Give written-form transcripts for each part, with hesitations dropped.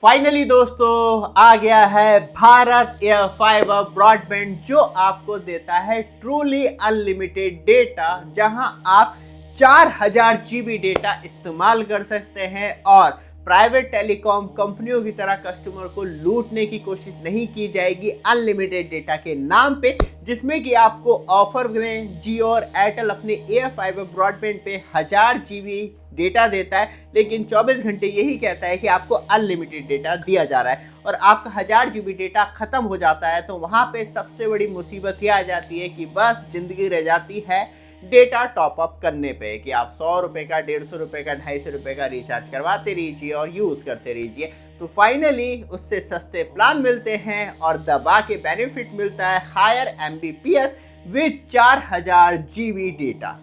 Finally दोस्तों आ गया है भारत एयर फाइबर ब्रॉडबैंड जो आपको देता है ट्रूली अनलिमिटेड डेटा, जहां आप 4000 जीबी डेटा इस्तेमाल कर सकते हैं और प्राइवेट टेलीकॉम कंपनियों की तरह कस्टमर को लूटने की कोशिश नहीं की जाएगी अनलिमिटेड डेटा के नाम पे, जिसमें कि आपको ऑफर में जियो और एयरटेल अपने एयर फाइबर ब्रॉडबैंड पे 1000 जीबी डेटा देता है, लेकिन 24 घंटे यही कहता है कि आपको अनलिमिटेड डेटा दिया जा रहा है और आपका 1000 जीबी डेटा खत्म हो जाता है तो वहां पे सबसे बड़ी मुसीबत यह आ जाती है कि बस जिंदगी रह जाती है डेटा टॉप अप करने पे कि आप 100 रुपए का, 150 रुपए का, 250 रुपए का रिचार्ज करवाते रहिए और यूज करते रहिए। तो फाइनली उससे सस्ते प्लान मिलते हैं और दबा के बेनिफिट मिलता है higher Mbps with 4000 GB data.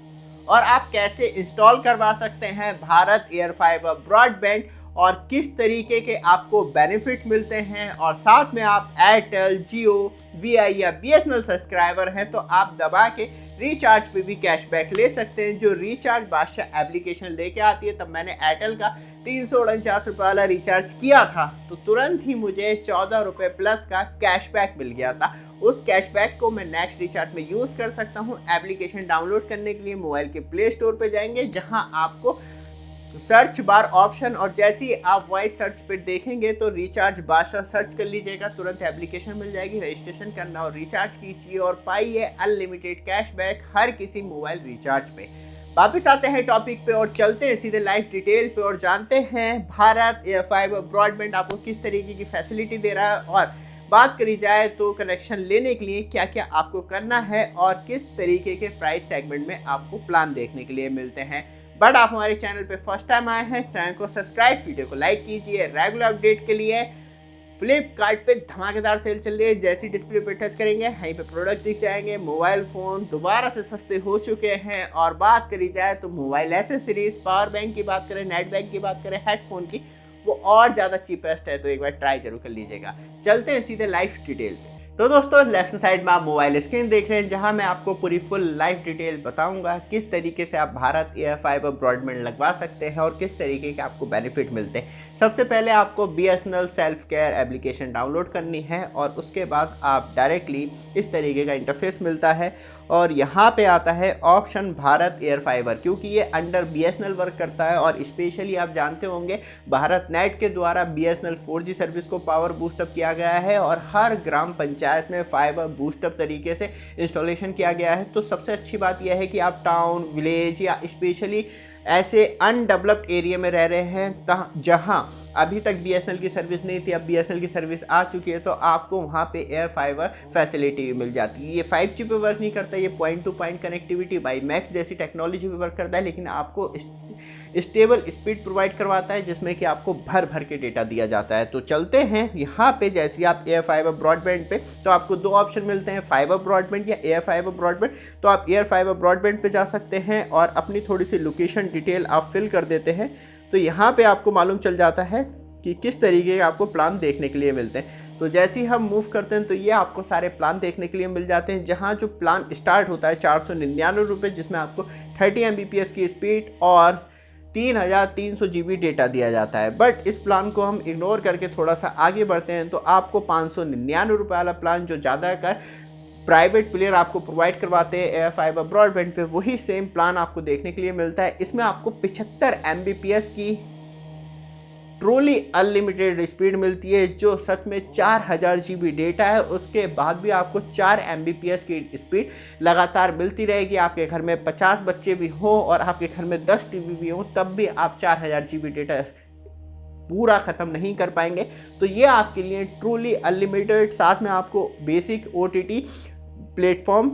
और आप कैसे इंस्टॉल करवा सकते हैं भारत एयर फाइबर ब्रॉडबैंड और किस तरीके के आपको बेनिफिट मिलते हैं, और साथ में आप एयरटेल, जियो, वीआई या बीएसएनएल सब्सक्राइबर हैं तो आप दबा के रिचार्ज पे भी कैशबैक ले सकते हैं। जो रिचार्ज बादशाह एप्लीकेशन लेके आती है, तब मैंने एयरटेल का 349 रुपये वाला रिचार्ज किया था तो तुरंत ही मुझे 14 रुपये प्लस का कैशबैक मिल गया था। उस कैशबैक को मैं नेक्स्ट रिचार्ज में यूज़ कर सकता हूँ। एप्लीकेशन डाउनलोड करने के लिए मोबाइल के प्ले स्टोर पे जाएंगे, जहाँ आपको सर्च बार ऑप्शन और जैसे ही आप वॉइस सर्च पे देखेंगे तो रिचार्ज बादशाह सर्च कर लीजिएगा, तुरंत एप्लीकेशन मिल जाएगी। रजिस्ट्रेशन करना और रिचार्ज कीजिए और पाइए अनलिमिटेड कैशबैक हर किसी मोबाइल रिचार्ज पे। वापिस आते हैं टॉपिक पे और चलते हैं सीधे लाइव डिटेल पे और जानते हैं भारत एयर फाइबर ब्रॉडबैंड आपको किस तरीके की फैसिलिटी दे रहा है, और बात करी जाए तो कनेक्शन लेने के लिए क्या क्या आपको करना है और किस तरीके के प्राइस सेगमेंट में आपको प्लान देखने के लिए मिलते हैं। बट आप हमारे चैनल पे फर्स्ट टाइम आए हैं, चैनल को सब्सक्राइब, वीडियो को लाइक कीजिए। रेगुलर अपडेट के लिए फ्लिपकार्ट पे धमाकेदार सेल चल रही है, जैसी डिस्प्ले पे टच करेंगे यहीं पे प्रोडक्ट दिख जाएंगे। मोबाइल फ़ोन दोबारा से सस्ते हो चुके हैं। और बात करी जाए तो मोबाइल एसेसरीज, पावर बैंक की बात करें, नेट बैंक की बात करें, हेडफोन की, वो और ज़्यादा चीपेस्ट है, तो एक बार ट्राई जरूर कर लीजिएगा। चलते हैं सीधे लाइव डिटेल पे। तो दोस्तों लेफ्ट साइड में आप मोबाइल स्क्रीन देख रहे हैं, जहां मैं आपको पूरी फुल लाइव डिटेल बताऊंगा किस तरीके से आप भारत एयर फाइबर ब्रॉडबैंड लगवा सकते हैं और किस तरीके के आपको बेनिफिट मिलते हैं। सबसे पहले आपको BSNL self care application download करनी है और उसके बाद आप डायरेक्टली इस तरीके का इंटरफेस मिलता है और यहाँ पे आता है ऑप्शन भारत एयर फाइबर, क्योंकि ये अंडर बीएसएनएल वर्क करता है और स्पेशली आप जानते होंगे भारत नेट के द्वारा बीएसएनएल 4G सर्विस को पावर बूस्टअप किया गया है और हर ग्राम पंचायत में फाइबर बूस्टअप तरीके से इंस्टॉलेशन किया गया है। तो सबसे अच्छी बात यह है कि आप टाउन, विलेज या स्पेशली ऐसे अनडेवलप्ड एरिया में रह रहे हैं जहां अभी तक बीएसएनएल की सर्विस नहीं थी, अब बीएसएनएल की सर्विस आ चुकी है, तो आपको वहां पे एयर फाइबर फैसिलिटी भी मिल जाती है। ये 5G पे वर्क नहीं करता, ये point two point connectivity by max जैसी टेक्नोलॉजी पे वर्क करता है, लेकिन आपको स्टेबल स्पीड प्रोवाइड करवाता है जिसमें कि आपको भर भर के डेटा दिया जाता है। तो चलते हैं यहाँ पे, जैसे आप एयर फाइबर ब्रॉडबैंड पे, तो आपको दो ऑप्शन मिलते हैं, फाइबर ब्रॉडबैंड या एयर फाइबर ब्रॉडबैंड। तो आप एयर फाइबर ब्रॉडबैंड पे जा सकते हैं और अपनी थोड़ी सी लोकेशन डिटेल आप फिल कर देते हैं, तो यहाँ पे आपको मालूम चल जाता है कि किस तरीके के आपको प्लान देखने के लिए मिलते हैं। तो जैसे ही हम मूव करते हैं तो ये आपको सारे प्लान देखने के लिए मिल जाते हैं, जहाँ जो प्लान स्टार्ट होता है 499 रुपये, जिसमें आपको 30 MBPS की स्पीड और 3300 GB डेटा दिया जाता है। बट इस प्लान को हम इग्नोर करके थोड़ा सा आगे बढ़ते हैं तो आपको 599 रुपये वाला प्लान, जो ज़्यादातर प्राइवेट प्लेयर आपको प्रोवाइड करवाते हैं एयर फाइबर ब्रॉडबैंड पे, वही सेम प्लान आपको देखने के लिए मिलता है। इसमें आपको 75 MBPS की ट्रूली अनलिमिटेड स्पीड मिलती है, जो सच में 4000 GB डेटा है। उसके बाद भी आपको 4 MBPS की स्पीड लगातार मिलती रहेगी। आपके घर में 50 बच्चे भी हो और आपके घर में 10 टीवी भी हो, तब भी आप 4000 GB डेटा पूरा ख़त्म नहीं कर पाएंगे। तो ये आपके लिए ट्रूली अनलिमिटेड, साथ में आपको बेसिक OTT प्लेटफॉर्म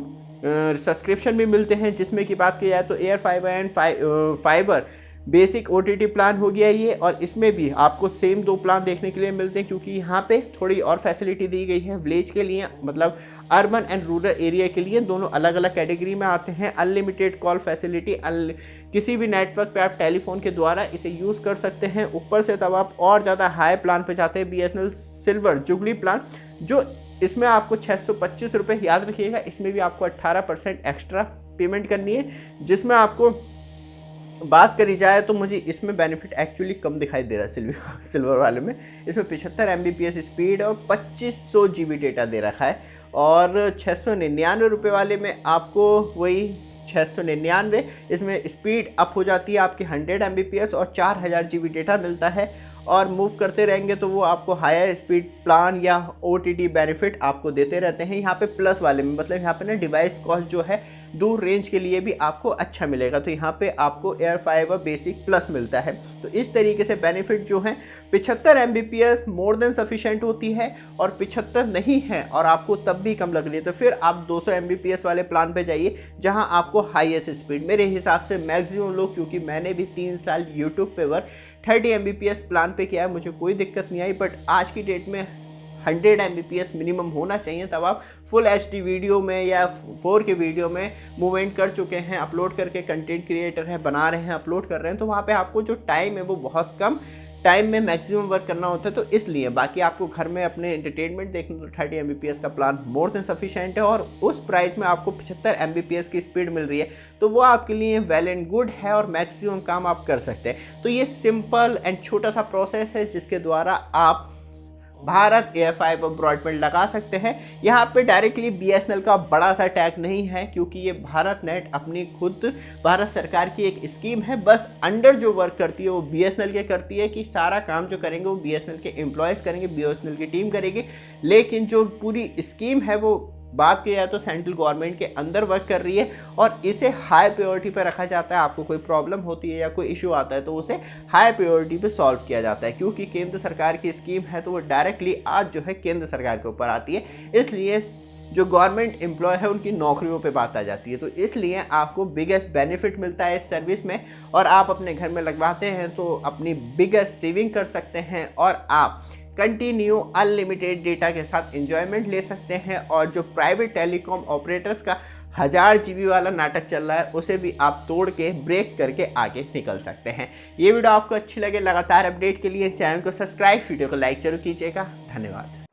सब्सक्रिप्शन भी मिलते हैं, जिसमें की बात की जाए तो air fibre and fibre basic OTT plan हो गया ये, और इसमें भी आपको सेम दो प्लान देखने के लिए मिलते हैं, क्योंकि यहाँ पे थोड़ी और फैसिलिटी दी गई है विलेज के लिए, मतलब अर्बन एंड रूरल एरिया के लिए, दोनों अलग अलग कैटेगरी में आते हैं। अनलिमिटेड कॉल फैसिलिटी, किसी भी नेटवर्क पे आप टेलीफोन के द्वारा इसे यूज़ कर सकते हैं। ऊपर से तब आप और ज़्यादा हाई प्लान पे जाते हैं, BSNL सिल्वर जुबली प्लान, जो इसमें आपको 625 रुपये, याद रखिएगा, इसमें भी आपको 18% एक्स्ट्रा पेमेंट करनी है, जिसमें आपको बात करी जाए तो मुझे इसमें बेनिफिट एक्चुअली कम दिखाई दे रहा है सिल्वर वाले में। इसमें 75 Mbps स्पीड और 2500 GB डेटा दे रखा है, और 699 रुपये वाले में आपको वही 699, इसमें स्पीड अप हो जाती है आपकी 100 Mbps और 4000 GB डेटा मिलता है। और मूव करते रहेंगे तो वो आपको हायर स्पीड प्लान या OTT बेनिफिट आपको देते रहते हैं। यहाँ पे प्लस वाले में मतलब यहाँ पे ना डिवाइस कॉस्ट जो है दूर रेंज के लिए भी आपको अच्छा मिलेगा, तो यहाँ पे आपको एयर फाइबर बेसिक प्लस मिलता है। तो इस तरीके से बेनिफिट जो है 75 Mbps मोर देन सफिशेंट होती है, और 75 नहीं है और आपको तब भी कम लग रही है तो फिर आप 200 Mbps वाले प्लान पे जाइए जहाँ आपको हाईएस्ट स्पीड मेरे हिसाब से मैक्सिमम लोग, क्योंकि मैंने भी 3 साल यूट्यूब पे वर्क 30 Mbps प्लान पे किया है, मुझे कोई दिक्कत नहीं आई। बट आज की डेट में 100 Mbps मिनिमम होना चाहिए, तब आप फुल HD वीडियो में या 4K वीडियो में मूवमेंट कर चुके हैं, अपलोड करके कंटेंट क्रिएटर है, बना रहे हैं, अपलोड कर रहे हैं, तो वहाँ पे आपको जो टाइम है वो बहुत कम टाइम में मैक्सिमम वर्क करना होता है। तो इसलिए बाकी आपको घर में अपने एंटरटेनमेंट देखना तो 30 Mbps का प्लान मोर देन सफिशेंट है, और उस प्राइस में आपको 75 Mbps की स्पीड मिल रही है, तो वो आपके लिए वेल एंड गुड है और मैक्सिमम काम आप कर सकते हैं। तो ये सिंपल एंड छोटा सा प्रोसेस है जिसके द्वारा आप भारत एयर फाइबर ब्रॉडबैंड लगा सकते हैं। यहाँ पे डायरेक्टली BSNL का बड़ा सा टैग नहीं है, क्योंकि ये भारत नेट अपनी खुद भारत सरकार की एक स्कीम है, बस अंडर जो वर्क करती है वो BSNL के करती है, कि सारा काम जो करेंगे वो BSNL के एम्प्लॉयज़ करेंगे, BSNL की टीम करेगी। लेकिन जो पूरी स्कीम है वो बात की जाए तो सेंट्रल गवर्नमेंट के अंदर वर्क कर रही है, और इसे हाई प्रायोरिटी पे रखा जाता है। आपको कोई प्रॉब्लम होती है या कोई इशू आता है तो उसे हाई प्रायोरिटी पे सॉल्व किया जाता है, क्योंकि केंद्र सरकार की स्कीम है तो वो डायरेक्टली आज जो है केंद्र सरकार के ऊपर आती है, इसलिए जो गवर्नमेंट एम्प्लॉय है उनकी नौकरियों पे बात आ जाती है। तो इसलिए आपको बिगेस्ट बेनिफिट मिलता है इस सर्विस में, और आप अपने घर में लगवाते हैं तो अपनी बिगेस्ट सेविंग कर सकते हैं, और आप कंटिन्यू अनलिमिटेड डेटा के साथ एंजॉयमेंट ले सकते हैं। और जो प्राइवेट टेलीकॉम ऑपरेटर्स का 1000 GB वाला नाटक चल रहा है उसे भी आप तोड़ के ब्रेक करके आगे निकल सकते हैं। ये वीडियो आपको अच्छी लगे, लगातार अपडेट के लिए चैनल को सब्सक्राइब, वीडियो को लाइक जरूर कीजिएगा। धन्यवाद।